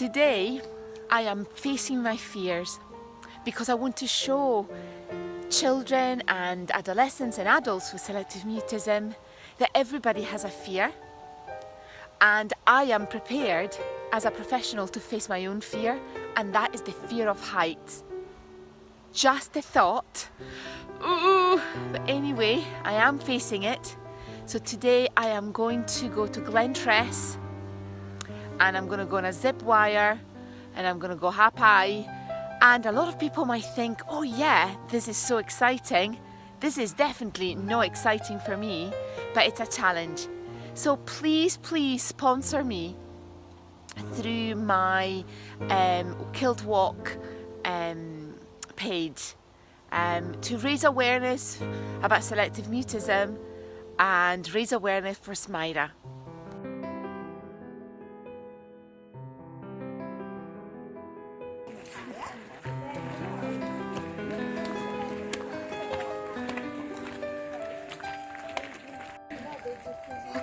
Today I am facing my fears because I want to show children and adolescents and adults with selective mutism that everybody has a fear, and I am prepared as a professional to face my own fear, and that is the fear of heights. Just the thought, ooh, but anyway, I am facing it. So today I am going to go to Glentress and I'm going to go on a zip wire and I'm going to go up high, and a lot of people might think, oh yeah, this is so exciting. This is definitely not exciting for me, but it's a challenge. So please sponsor me through my Kilt Walk page to raise awareness about selective mutism and raise awareness for Smyra.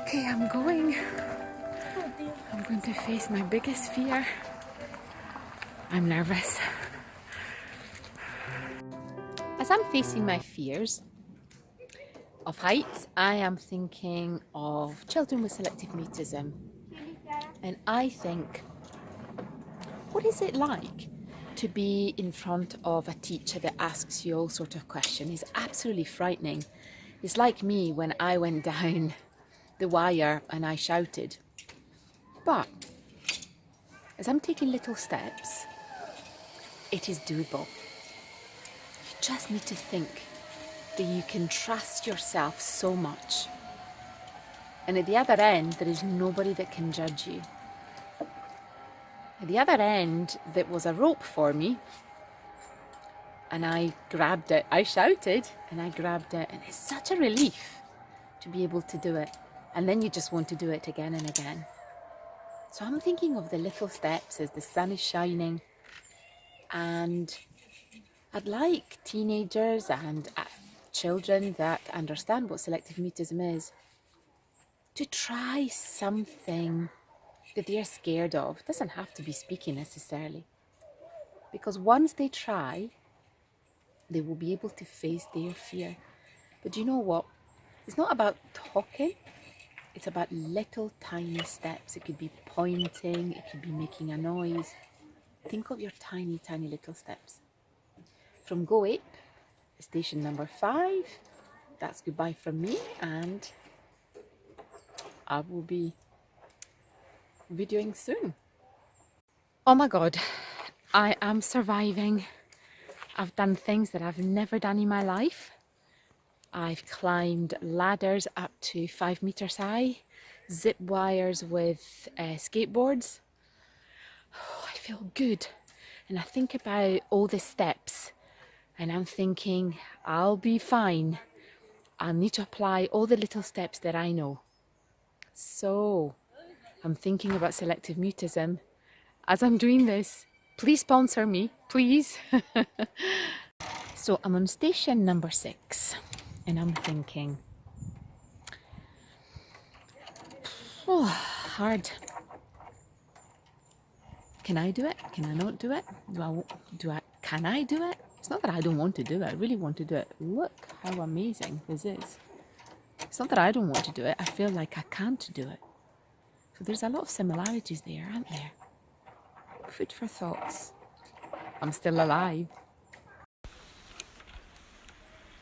Okay, I'm going to face my biggest fear. I'm nervous. As I'm facing my fears of heights, I am thinking of children with selective mutism. And I think, what is it like to be in front of a teacher that asks you all sorts of questions? It's absolutely frightening. It's like me when I went down the wire and I shouted. But as I'm taking little steps, it is doable. You just need to think that you can trust yourself so much. And at the other end, there is nobody that can judge you. At the other end, there was a rope for me, and I grabbed it. I shouted and I grabbed it, and it's such a relief to be able to do it. And then you just want to do it again and again. So I'm thinking of the little steps as the sun is shining, and I'd like teenagers and children that understand what selective mutism is to try something that they're scared of. It doesn't have to be speaking necessarily, because once they try, they will be able to face their fear. But you know what? It's not about talking. It's about little tiny steps. It could be pointing, it could be making a noise. Think of your tiny little steps. From Go Ape, station number 5, that's goodbye from me, and I will be videoing soon. Oh my God, I am surviving. I've done things that I've never done in my life. I've climbed ladders up to 5 meters high, zip wires with skateboards. Oh, I feel good. And I think about all the steps and I'm thinking, I'll be fine. I'll need to apply all the little steps that I know. So I'm thinking about selective mutism as I'm doing this. Please sponsor me, please. So I'm on station number 6. And I'm thinking, oh, hard. Can I do it? Can I not do it? Can I do it? It's not that I don't want to do it. I really want to do it. Look how amazing this is. It's not that I don't want to do it. I feel like I can't do it. So there's a lot of similarities there, aren't there? Food for thoughts. I'm still alive.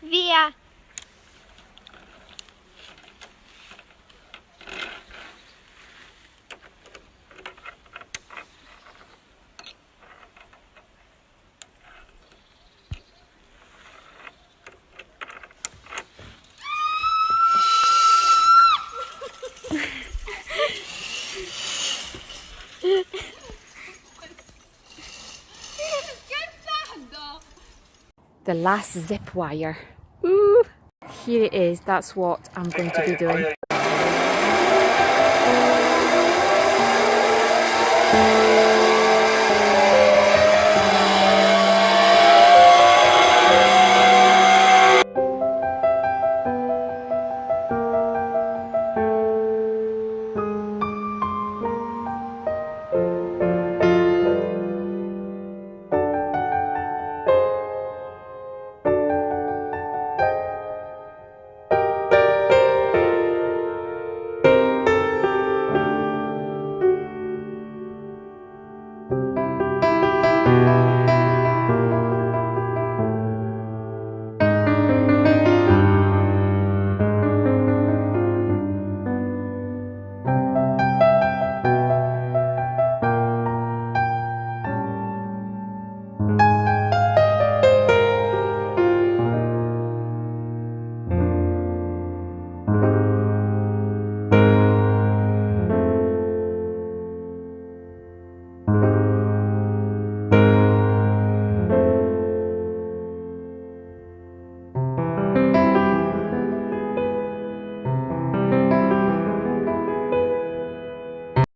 Via. The last zip wire. Ooh, here it is. That's what I'm going to be doing.